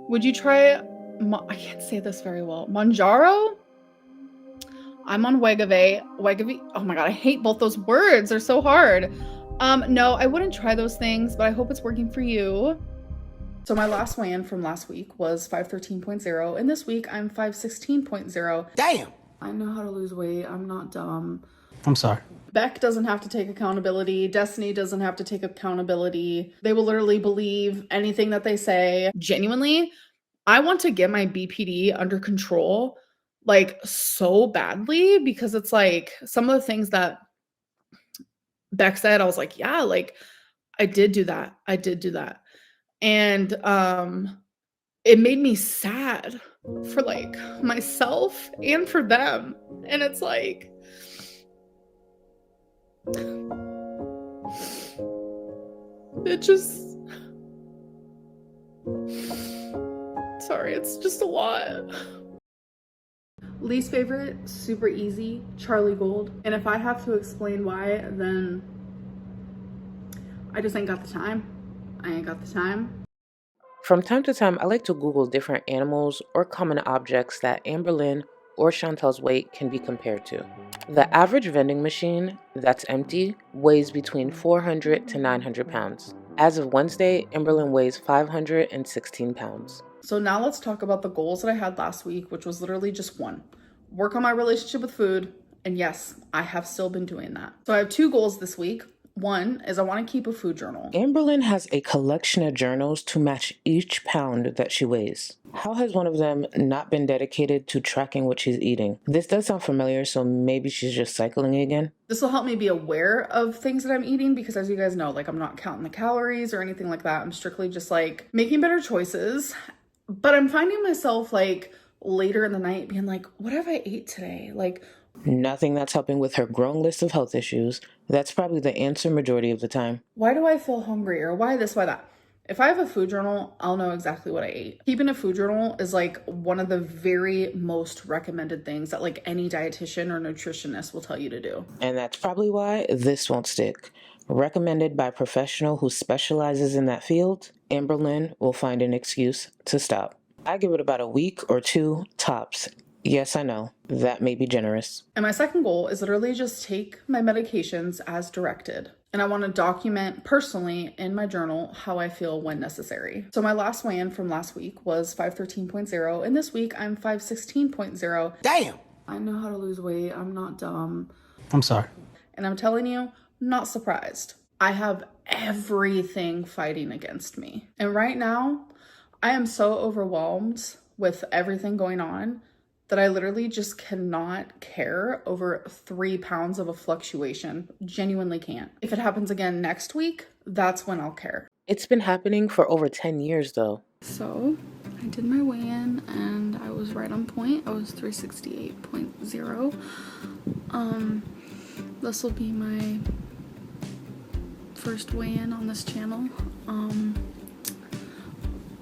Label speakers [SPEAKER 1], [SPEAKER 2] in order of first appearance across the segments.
[SPEAKER 1] Would you try, I can't say this very well, Manjaro? I'm on Wegave. Wegave. Oh my god, I hate both those words. They're so hard. No, I wouldn't try those things, but I hope it's working for you. So my last weigh-in from last week was 513.0, and this week I'm 516.0.
[SPEAKER 2] Damn!
[SPEAKER 1] I know how to lose weight. I'm not dumb.
[SPEAKER 2] I'm sorry.
[SPEAKER 1] Beck doesn't have to take accountability. Destiny doesn't have to take accountability. They will literally believe anything that they say. Genuinely, I want to get my BPD under control like so badly because it's like some of the things that Beck said, I was like, yeah, like I did do that. I did do that. And it made me sad for like myself and for them. And it's like it just sorry, it's just a lot. Least favorite, super easy, Charlie Gold. And if I have to explain why, then I just ain't got the time. I ain't got the time.
[SPEAKER 3] From time to time, I like to Google different animals or common objects that Amberlynn or Chantel's weight can be compared to. The average vending machine that's empty weighs between 400 to 900 pounds. As of Wednesday, Amberlynn weighs 516 pounds.
[SPEAKER 1] So now let's talk about the goals that I had last week, which was literally just one. Work on my relationship with food. And yes, I have still been doing that. So I have two goals this week. One is I want to keep a food journal.
[SPEAKER 3] Amberlynn has a collection of journals to match each pound that she weighs. How has one of them not been dedicated to tracking what she's eating? This does sound familiar, so maybe she's just cycling again.
[SPEAKER 1] This will help me be aware of things that I'm eating because as you guys know, like I'm not counting the calories or anything like that. I'm strictly just like making better choices. But I'm finding myself like later in the night being like, what have I ate today? Like,
[SPEAKER 3] nothing that's helping with her growing list of health issues. That's probably the answer majority of the time.
[SPEAKER 1] Why do I feel hungry? Or why this, why that? If I have a food journal, I'll know exactly what I ate. Keeping a food journal is like one of the very most recommended things that like any dietitian or nutritionist will tell you to do.
[SPEAKER 3] And that's probably why this won't stick. Recommended by a professional who specializes in that field, Amberlynn will find an excuse to stop. I give it about a week or two tops. Yes, I know, that may be generous.
[SPEAKER 1] And my second goal is literally just take my medications as directed. And I want to document personally in my journal how I feel when necessary. So my last weigh-in from last week was 513.0, and this week I'm 516.0.
[SPEAKER 2] Damn!
[SPEAKER 1] I know how to lose weight. I'm not dumb.
[SPEAKER 2] I'm sorry.
[SPEAKER 1] And I'm telling you, not surprised. I have everything fighting against me. And right now, I am so overwhelmed with everything going on that I literally just cannot care over 3 pounds of a fluctuation. Genuinely can't. If it happens again next week, that's when I'll care.
[SPEAKER 3] It's been happening for over 10 years though.
[SPEAKER 1] So I did my weigh-in and I was right on point. I was 368.0. This will be my first weigh-in on this channel.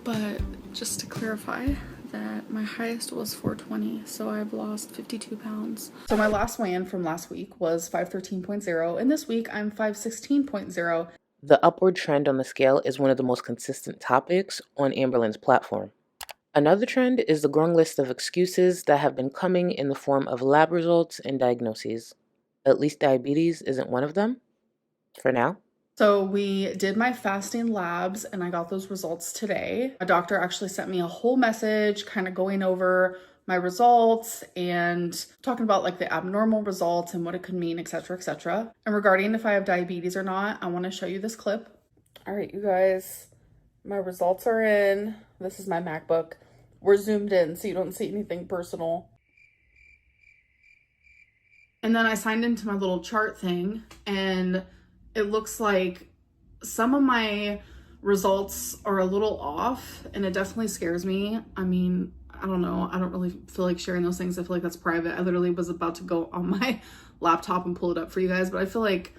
[SPEAKER 1] But just to clarify, that my highest was 420, so I've lost 52 pounds. So my last weigh-in from last week was 513.0, and this week I'm 516.0.
[SPEAKER 3] The upward trend on the scale is one of the most consistent topics on Amberlynn's platform. Another trend is the growing list of excuses that have been coming in the form of lab results and diagnoses. At least diabetes isn't one of them, for now.
[SPEAKER 1] So we did my fasting labs and I got those results today. A doctor actually sent me a whole message kind of going over my results and talking about like the abnormal results and what it could mean, etc., etc. And regarding if I have diabetes or not, I want to show you this clip. All right, you guys, my results are in. This is my MacBook. We're zoomed in so you don't see anything personal. And then I signed into my little chart thing and it looks like some of my results are a little off and it definitely scares me. I mean, I don't know. I don't really feel like sharing those things. I feel like that's private. I literally was about to go on my laptop and pull it up for you guys, but I feel like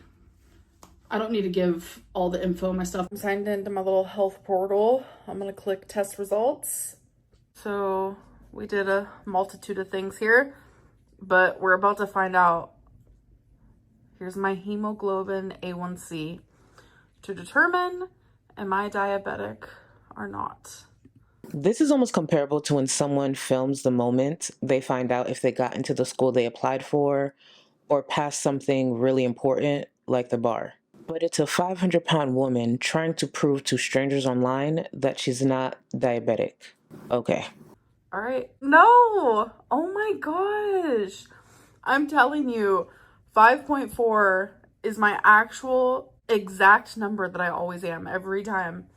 [SPEAKER 1] I don't need to give all the info on my stuff. I'm signed into my little health portal. I'm gonna click test results. So we did a multitude of things here, but we're about to find out. Here's my hemoglobin A1C to determine am I diabetic or not.
[SPEAKER 3] This is almost comparable to when someone films the moment they find out if they got into the school they applied for or passed something really important like the bar. But it's a 500-pound woman trying to prove to strangers online that she's not diabetic. Okay.
[SPEAKER 1] All right. No. Oh my gosh. I'm telling you, 5.4 is my actual exact number that I always am every time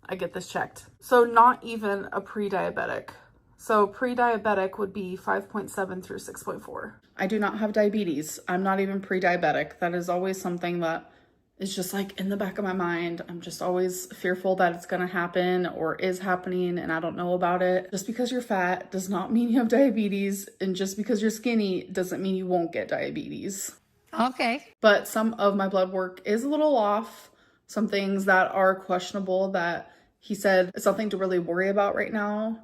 [SPEAKER 1] I get this checked. So not even a pre-diabetic. So pre-diabetic would be 5.7 through 6.4. I do not have diabetes. I'm not even pre-diabetic. That is always something that is just like in the back of my mind. I'm just always fearful that it's gonna happen or is happening and I don't know about it. Just because you're fat does not mean you have diabetes, and just because you're skinny doesn't mean you won't get diabetes.
[SPEAKER 2] Okay.
[SPEAKER 1] But some of my blood work is a little off. Some things that are questionable that he said is something to really worry about right now.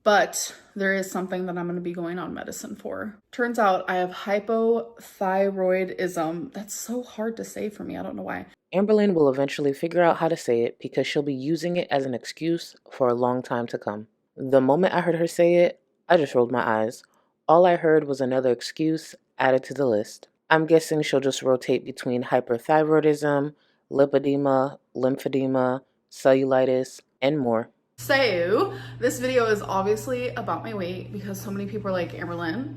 [SPEAKER 1] But there is something that I'm going to be going on medicine for. Turns out I have hypothyroidism. That's so hard to say for me. I don't know why.
[SPEAKER 3] Amberlynn will eventually figure out how to say it because she'll be using it as an excuse for a long time to come. The moment I heard her say it, I just rolled my eyes. All I heard was another excuse added to the list. I'm guessing she'll just rotate between hyperthyroidism, lipedema, lymphedema, cellulitis, and more.
[SPEAKER 1] So this video is obviously about my weight because so many people are like, Amberlynn,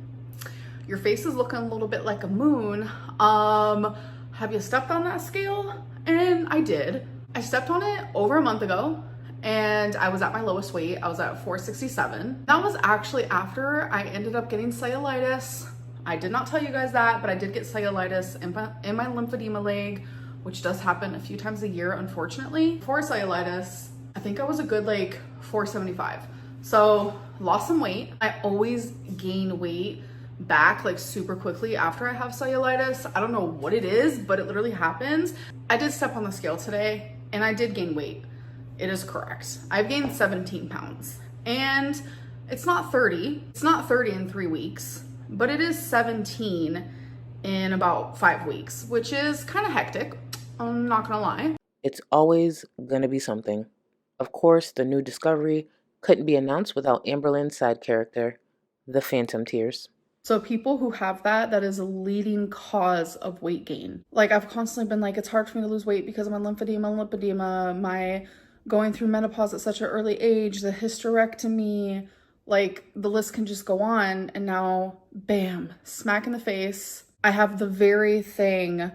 [SPEAKER 1] your face is looking a little bit like a moon. Have you stepped on that scale? And I did. I stepped on it over a month ago and I was at my lowest weight. I was at 467. That was actually after I ended up getting cellulitis. I did not tell you guys that, but I did get cellulitis in my lymphedema leg, which does happen a few times a year, unfortunately. For cellulitis, I think I was a good like 475. So lost some weight. I always gain weight back like super quickly after I have cellulitis. I don't know what it is, but it literally happens. I did step on the scale today and I did gain weight. It is correct. I've gained 17 pounds and it's not 30. It's not 30 in 3 weeks, but it is 17 in about 5 weeks, which is kind of hectic. I'm not gonna lie.
[SPEAKER 3] It's always gonna be something. Of course, the new discovery couldn't be announced without Amberlynn's side character, the Phantom Tears.
[SPEAKER 1] So people who have that is a leading cause of weight gain. Like I've constantly been like, it's hard for me to lose weight because of my lymphedema, my going through menopause at such an early age, the hysterectomy, like the list can just go on. And now, bam, smack in the face. I have the very thing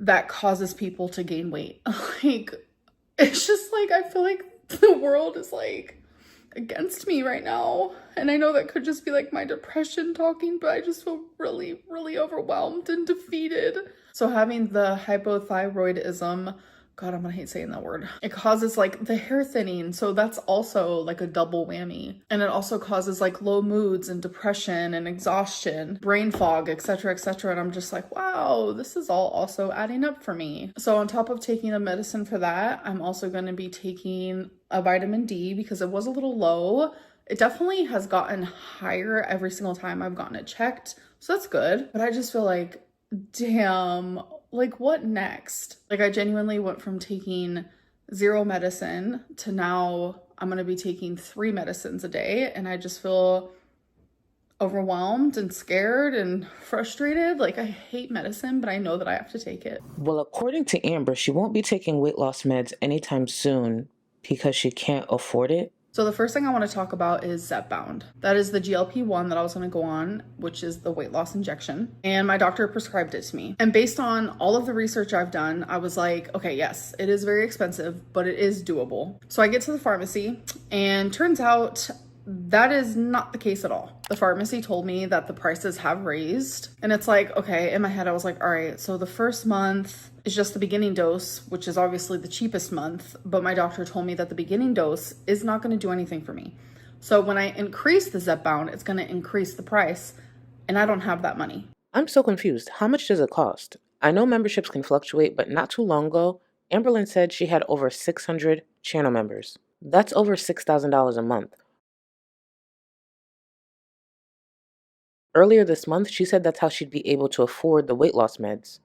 [SPEAKER 1] that causes people to gain weight. Like, it's just like, I feel like the world is like against me right now. And I know that could just be like my depression talking, but I just feel really, really overwhelmed and defeated. So having the hypothyroidism, God, I'm gonna hate saying that word. It causes like the hair thinning. So that's also like a double whammy. And it also causes like low moods and depression and exhaustion, brain fog, etc., etc. And I'm just like, wow, this is all also adding up for me. So on top of taking a medicine for that, I'm also gonna be taking a vitamin D because it was a little low. It definitely has gotten higher every single time I've gotten it checked. So that's good. But I just feel like, damn, like what next? Like I genuinely went from taking 0 medicine to now I'm going to be taking 3 medicines a day. And I just feel overwhelmed and scared and frustrated. Like I hate medicine, but I know that I have to take it.
[SPEAKER 3] Well, according to Amber, she won't be taking weight loss meds anytime soon because she can't afford it.
[SPEAKER 1] So the first thing I want to talk about is Zepbound. That is the GLP-1 that I was going to go on, which is the weight loss injection. And my doctor prescribed it to me. And based on all of the research I've done, I was like, okay, yes, it is very expensive, but it is doable. So I get to the pharmacy and turns out that is not the case at all. The pharmacy told me that the prices have raised. And it's like, okay, in my head, I was like, all right, so the first month is just the beginning dose, which is obviously the cheapest month. But my doctor told me that the beginning dose is not going to do anything for me. So when I increase the Zepbound, it's going to increase the price. And I don't have that money.
[SPEAKER 3] I'm so confused. How much does it cost? I know memberships can fluctuate, but not too long ago, Amberlynn said she had over 600 channel members. That's over $6,000 a month. Earlier this month, she said that's how she'd be able to afford the weight loss meds.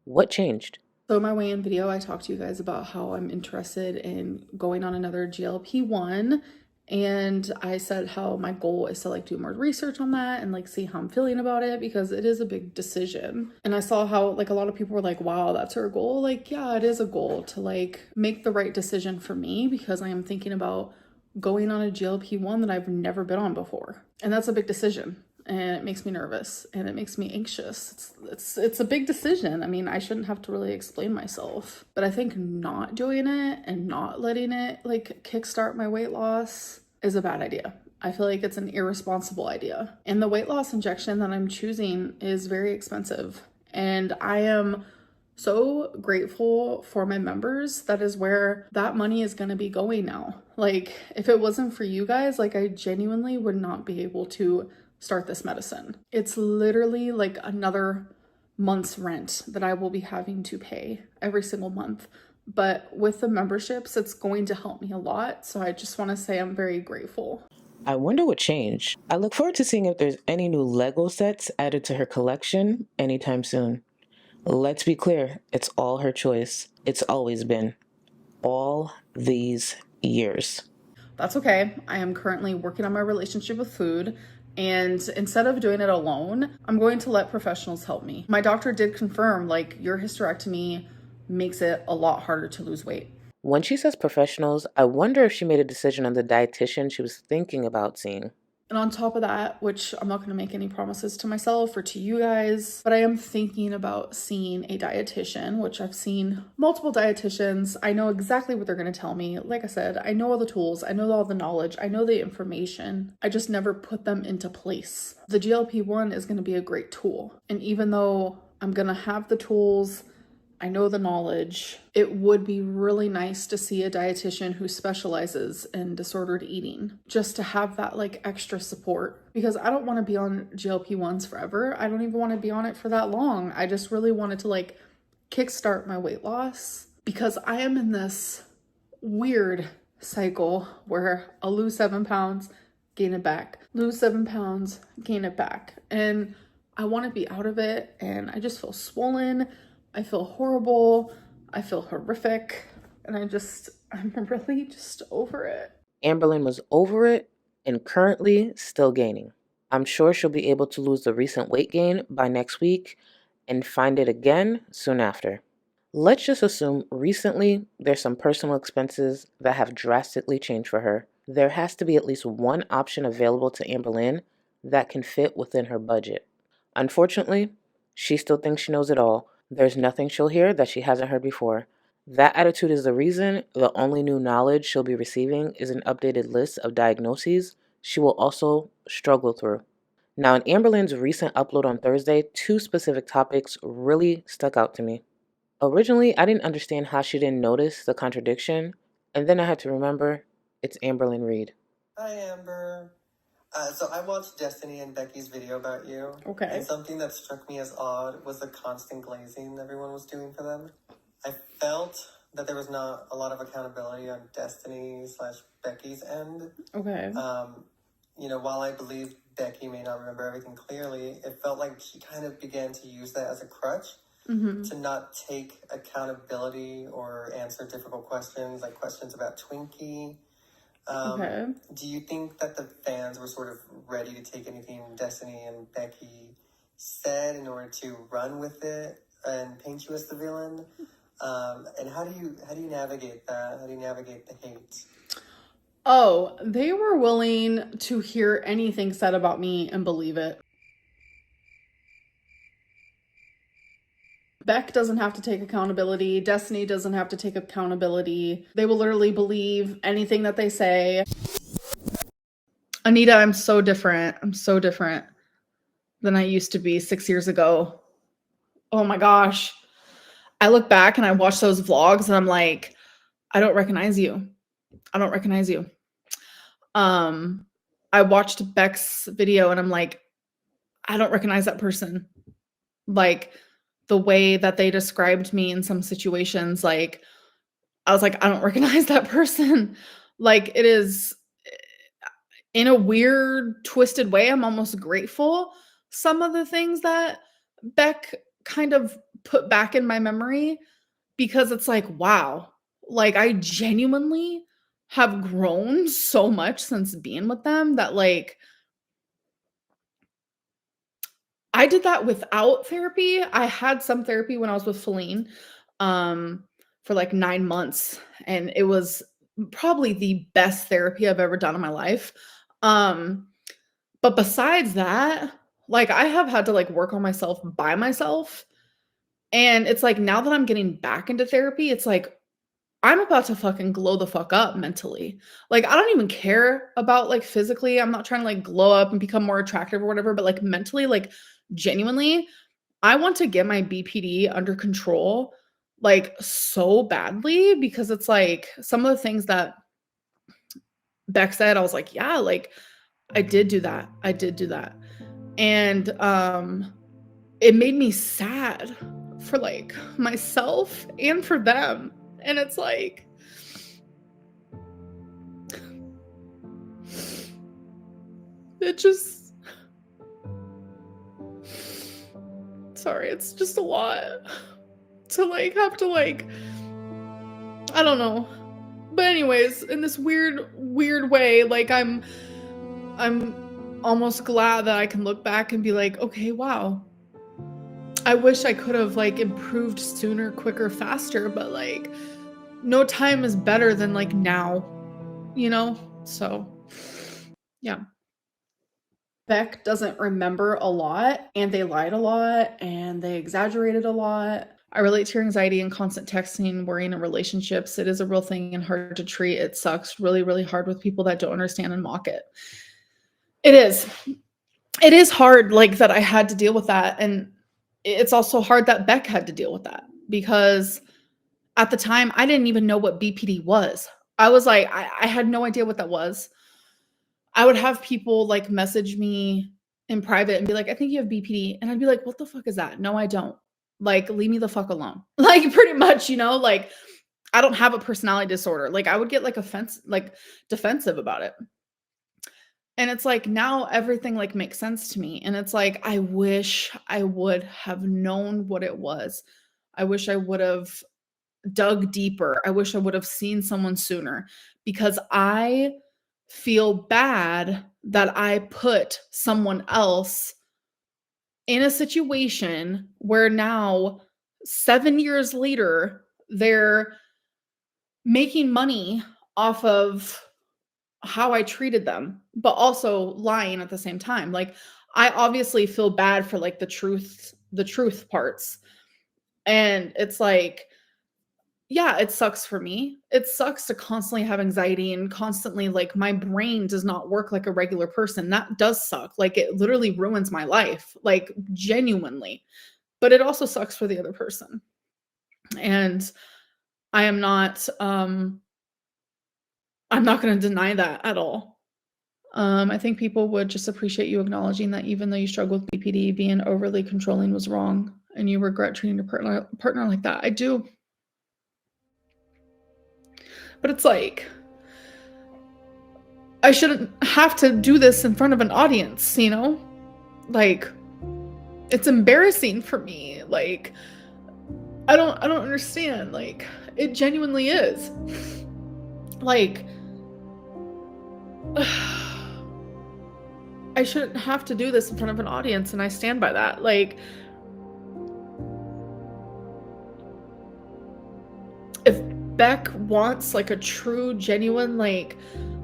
[SPEAKER 3] What changed?
[SPEAKER 1] So in my weigh-in video, I talked to you guys about how I'm interested in going on another GLP-1 And I said how my goal is to like do more research on that and like see how I'm feeling about it because it is a big decision. And I saw how like a lot of people were like, wow, that's her goal. Like, yeah, it is a goal to like make the right decision for me because I am thinking about going on a GLP-1 that I've never been on before. And that's a big decision. And it makes me nervous and it makes me anxious. It's a big decision. I mean, I shouldn't have to really explain myself, but I think not doing it and not letting it like kickstart my weight loss is a bad idea. I feel like it's an irresponsible idea. And the weight loss injection that I'm choosing is very expensive. And I am so grateful for my members. That is where that money is going to be going now. Like, if it wasn't for you guys, like, I genuinely would not be able to start this medicine. It's literally like another month's rent that I will be having to pay every single month. But with the memberships, it's going to help me a lot. So I just want to say I'm very grateful.
[SPEAKER 3] I wonder what changed. I look forward to seeing if there's any new Lego sets added to her collection anytime soon. Let's be clear, it's all her choice. It's always been. All these years.
[SPEAKER 1] That's okay. I am currently working on my relationship with food. And instead of doing it alone, I'm going to let professionals help me. My doctor did confirm, like, your hysterectomy makes it a lot harder to lose weight.
[SPEAKER 3] When she says professionals, I wonder if she made a decision on the dietitian she was thinking about seeing.
[SPEAKER 1] And on top of that, which I'm not going to make any promises to myself or to you guys, but I am thinking about seeing a dietitian, which I've seen multiple dietitians. I know exactly what they're going to tell me. Like I said, I know all the tools, I know all the knowledge, I know the information. I just never put them into place. The GLP-1 is going to be a great tool. And even though I'm going to have the tools, I know the knowledge, it would be really nice to see a dietitian who specializes in disordered eating, just to have that like extra support, because I don't want to be on GLP-1s forever. I don't even want to be on it for that long. I just really wanted to like kickstart my weight loss because I am in this weird cycle where I'll lose 7 pounds, gain it back, lose 7 pounds, gain it back. And I want to be out of it, and I just feel swollen. I feel horrible. I feel horrific. And I'm really just over it.
[SPEAKER 3] Amberlynn was over it and currently still gaining. I'm sure she'll be able to lose the recent weight gain by next week and find it again soon after. Let's just assume recently there's some personal expenses that have drastically changed for her. There has to be at least one option available to Amberlynn that can fit within her budget. Unfortunately, she still thinks she knows it all. There's nothing she'll hear that she hasn't heard before. That attitude is the reason the only new knowledge she'll be receiving is an updated list of diagnoses she will also struggle through. Now, in Amberlynn's recent upload on Thursday, 2 specific topics really stuck out to me. Originally, I didn't understand how she didn't notice the contradiction, and then I had to remember it's Amberlynn Reid.
[SPEAKER 2] Hi, Amber. So I watched Destiny and Becky's video about you.
[SPEAKER 1] Okay.
[SPEAKER 2] And something that struck me as odd was the constant glazing everyone was doing for them. I felt that there was not a lot of accountability on Destiny / Becky's end.
[SPEAKER 1] Okay.
[SPEAKER 2] While I believe Becky may not remember everything clearly, it felt like she kind of began to use that as a crutch to not take accountability or answer difficult questions, like questions about Twinkie.
[SPEAKER 1] Okay.
[SPEAKER 2] Do you think that the fans were sort of ready to take anything Destiny and Becky said in order to run with it and paint you as the villain? And how do you navigate that? How do you navigate the hate?
[SPEAKER 1] Oh, they were willing to hear anything said about me and believe it. Beck doesn't have to take accountability. Destiny doesn't have to take accountability. They will literally believe anything that they say. Anita, I'm so different. I'm so different than I used to be 6 years ago. Oh my gosh. I look back and I watch those vlogs and I'm like, I don't recognize you. I don't recognize you. I watched Beck's video and I'm like, I don't recognize that person. Like, the way that they described me in some situations, like, I was like, I don't recognize that person. Like, it is, in a weird, twisted way, I'm almost grateful some of the things that Beck kind of put back in my memory, because it's like, wow, like, I genuinely have grown so much since being with them that, like, I did that without therapy. I had some therapy when I was with Feline, for, like, 9 months, and it was probably the best therapy I've ever done in my life. Um, but besides that, like, I have had to, like, work on myself by myself, and it's like, now that I'm getting back into therapy, it's like, I'm about to fucking glow the fuck up mentally. Like, I don't even care about, like, physically. I'm not trying to, like, glow up and become more attractive or whatever, but, like, mentally, like, genuinely, I want to get my BPD under control, like, so badly because it's like some of the things that Beck said, I was like, "Yeah, like, I did do that. I did do that." And, it made me sad for, like, myself and for them. And it's like it just sorry, it's just a lot to, like, have to, like, I don't know. But anyways, in this weird way, like, I'm almost glad that I can look back and be like, "Okay, wow. I wish I could have, like, improved sooner, quicker, faster, but, like, no time is better than, like, now," you know? So, yeah. Beck doesn't remember a lot, and they lied a lot, and they exaggerated a lot. I relate to your anxiety and constant texting, worrying in relationships. It is a real thing and hard to treat. It sucks really, really hard with people that don't understand and mock it. It is. It is hard, like, that I had to deal with that, and it's also hard that Beck had to deal with that because at the time, I didn't even know what BPD was. I was like, I had no idea what that was. I would have people, like, message me in private and be like, "I think you have BPD," and I'd be like, "What the fuck is that? No, I don't. Like, leave me the fuck alone." Like, pretty much, you know, like, I don't have a personality disorder. Like, I would get, like, defensive about it. And it's like, now everything, like, makes sense to me, and it's like, I wish I would have known what it was. I wish I would've dug deeper. I wish I would have seen someone sooner because I feel bad that I put someone else in a situation where now 7 years later, they're making money off of how I treated them, but also lying at the same time. Like, I obviously feel bad for, like, the truth parts. And it's like, yeah, it sucks for me. It sucks to constantly have anxiety and constantly, like, my brain does not work like a regular person. That does suck. Like, it literally ruins my life, like, genuinely. But it also sucks for the other person. And I am not I'm not going to deny that at all. I think people would just appreciate you acknowledging that even though you struggle with BPD, being overly controlling was wrong and you regret treating your partner like that. I do. But it's like, I shouldn't have to do this in front of an audience, you know? Like, it's embarrassing for me. Like, I don't understand. Like, it genuinely is. Like, I shouldn't have to do this in front of an audience, and I stand by that. Like, if Beck wants, like, a true, genuine, like,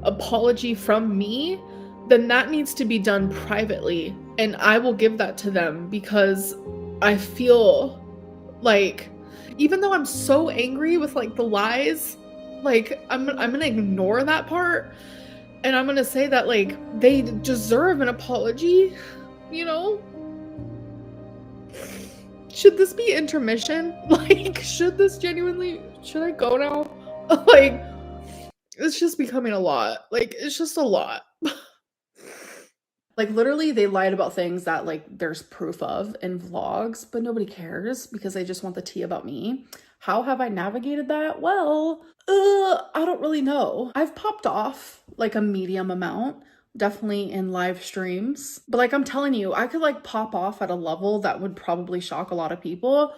[SPEAKER 1] apology from me, then that needs to be done privately, and I will give that to them because I feel like, even though I'm so angry with, like, the lies, like, I'm gonna ignore that part, and I'm gonna say that, like, they deserve an apology, you know? Should this be intermission? Like, should I go now? Like, it's just becoming a lot. Like, it's just a lot. Like, literally, they lied about things that, like, there's proof of in vlogs, but nobody cares because they just want the tea about me. How have I navigated that? Well, I don't really know. I've popped off, like, a medium amount, definitely in live streams. But, like, I'm telling you, I could, like, pop off at a level that would probably shock a lot of people.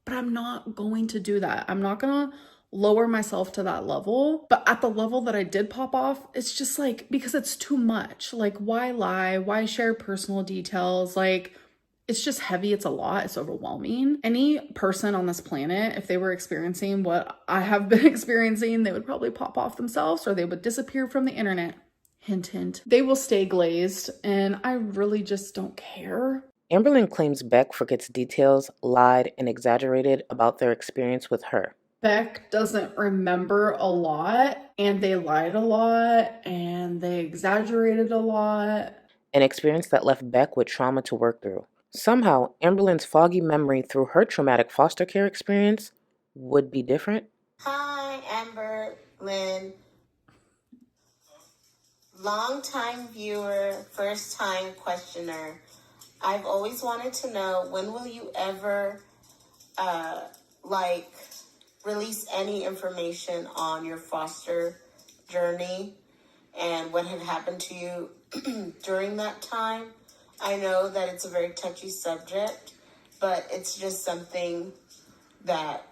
[SPEAKER 1] But I'm not going to do that. I'm not gonna lower myself to that level. But at the level that I did pop off, it's just like, because it's too much. Like, why lie? Why share personal details? Like, it's just heavy. It's a lot. It's overwhelming. Any person on this planet, if they were experiencing what I have been experiencing, they would probably pop off themselves or they would disappear from the internet. Hint, hint. They will stay glazed, and I really just don't care.
[SPEAKER 3] Amberlynn claims Beck forgets details, lied, and exaggerated about their experience with her.
[SPEAKER 1] Beck doesn't remember a lot, and they lied a lot, and they exaggerated a lot.
[SPEAKER 3] An experience that left Beck with trauma to work through. Somehow, Amberlynn's foggy memory through her traumatic foster care experience would be different.
[SPEAKER 4] Hi, Amberlynn. Long-time viewer, first-time questioner. I've always wanted to know, when will you ever, release any information on your foster journey and what had happened to you during that time? I know that it's a very touchy subject, but it's just something that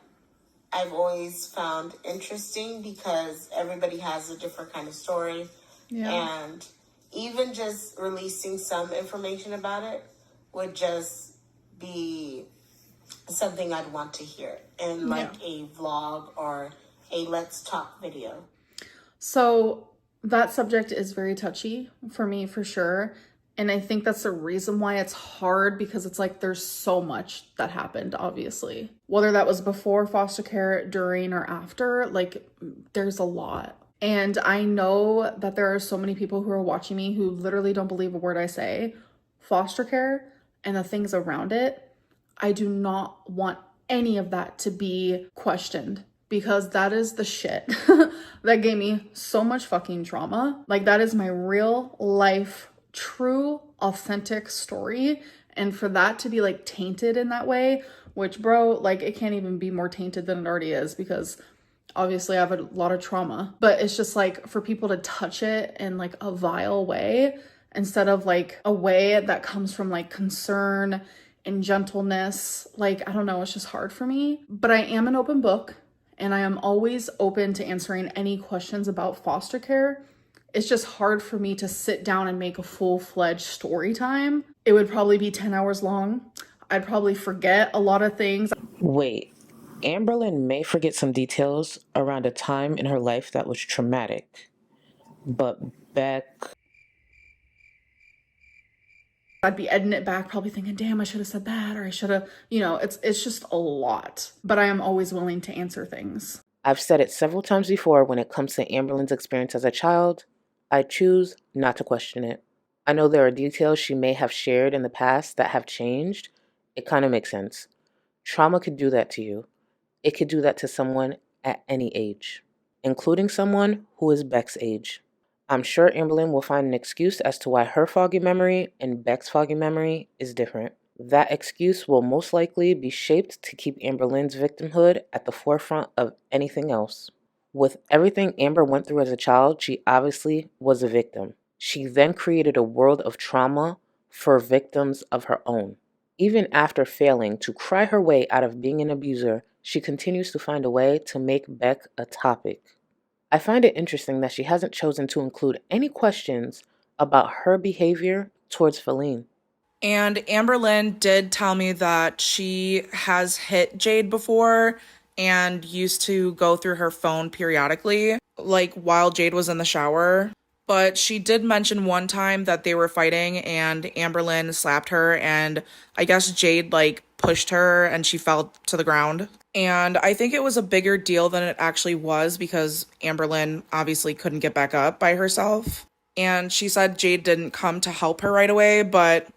[SPEAKER 4] I've always found interesting because everybody has a different kind of story. Yeah. And even just releasing some information about it would just be something I'd want to hear in like a vlog or a Let's Talk video.
[SPEAKER 1] So that subject is very touchy for me, for sure. And I think that's the reason why it's hard, because it's like there's so much that happened, obviously. Whether that was before foster care, during, or after, like there's a lot. And I know that there are so many people who are watching me who literally don't believe a word I say. Foster care and the things around it, I do not want any of that to be questioned, because that is the shit that gave me so much fucking trauma. Like, that is my real life, true, authentic story. And for that to be like tainted in that way, which, bro, like, it can't even be more tainted than it already is, because obviously I have a lot of trauma. But it's just like, for people to touch it in like a vile way, instead of like a way that comes from like concern and gentleness, like, I don't know, it's just hard for me. But I am an open book, and I am always open to answering any questions about foster care. It's just hard for me to sit down and make a full-fledged story time. It would probably be 10 hours long. I'd probably forget a lot of things.
[SPEAKER 3] Wait, Amberlynn may forget some details around a time in her life that was traumatic, but Beck...
[SPEAKER 1] I'd be editing it back, probably thinking, damn, I should have said that, or I should have, you know, it's just a lot. But I am always willing to answer things.
[SPEAKER 3] I've said it several times before, when it comes to Amberlynn's experience as a child, I choose not to question it. I know there are details she may have shared in the past that have changed. It kind of makes sense. Trauma could do that to you. It could do that to someone at any age, including someone who is Beck's age. I'm sure Amberlynn will find an excuse as to why her foggy memory and Beck's foggy memory is different. That excuse will most likely be shaped to keep Amberlynn's victimhood at the forefront of anything else. With everything Amber went through as a child, she obviously was a victim. She then created a world of trauma for victims of her own. Even after failing to cry her way out of being an abuser, she continues to find a way to make Beck a topic. I find it interesting that she hasn't chosen to include any questions about her behavior towards Feline.
[SPEAKER 5] And Amberlynn did tell me that she has hit Jade before and used to go through her phone periodically, like while Jade was in the shower. But she did mention one time that they were fighting and Amberlynn slapped her, and I guess Jade like pushed her and she fell to the ground. And I think it was a bigger deal than it actually was, because Amberlynn obviously couldn't get back up by herself. And she said Jade didn't come to help her right away, but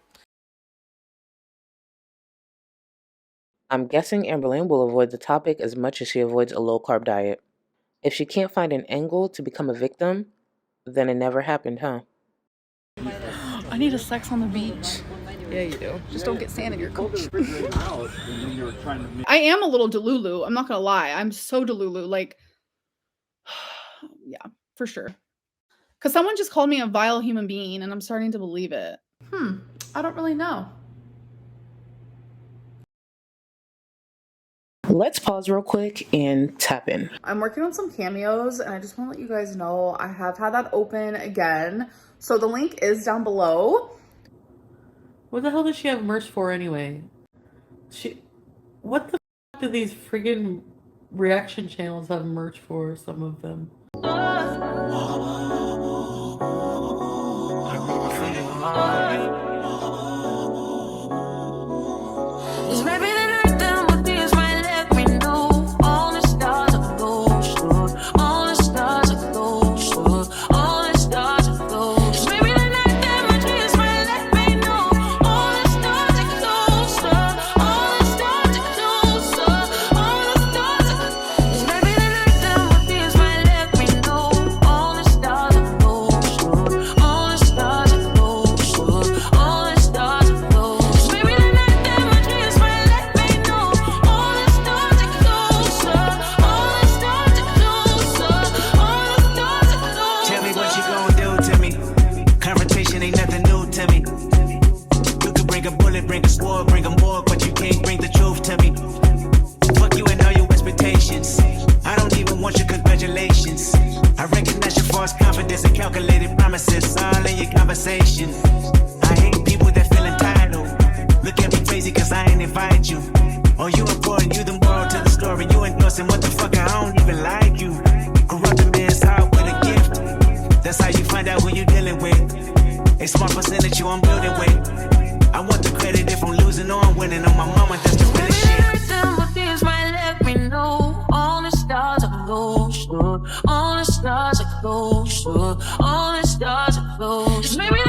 [SPEAKER 3] I'm guessing Amberlynn will avoid the topic as much as she avoids a low-carb diet. If she can't find an angle to become a victim, then it never happened, huh?
[SPEAKER 1] I need a sex on the beach. Yeah, you do. Just don't get sand in your coach. I am a little delulu. I'm not gonna lie. I'm so delulu. Like, yeah, for sure. Because someone just called me a vile human being, and I'm starting to believe it. I don't really know.
[SPEAKER 3] Let's pause real quick and tap in.
[SPEAKER 1] I'm working on some cameos and I just want to let you guys know I have had that open again. So the link is down below.
[SPEAKER 6] What the hell does she have merch for anyway? What the f do these friggin' reaction channels have merch for, some of them?
[SPEAKER 7] Calculated promises all in your conversation. I hate people that feel entitled. Look at me crazy cause I ain't invite you. Oh, you important, you the moral to the story. You endorsing what the fuck, I don't even like you. Corrupt a man's heart with a gift. That's how you find out who you dealing with. A smart percentage you I'm building with. I want the credit if I'm losing or I'm winning. On my mama, that's the realest shit.
[SPEAKER 8] All the stars are close, all the stars are close, all the stars are close. Maybe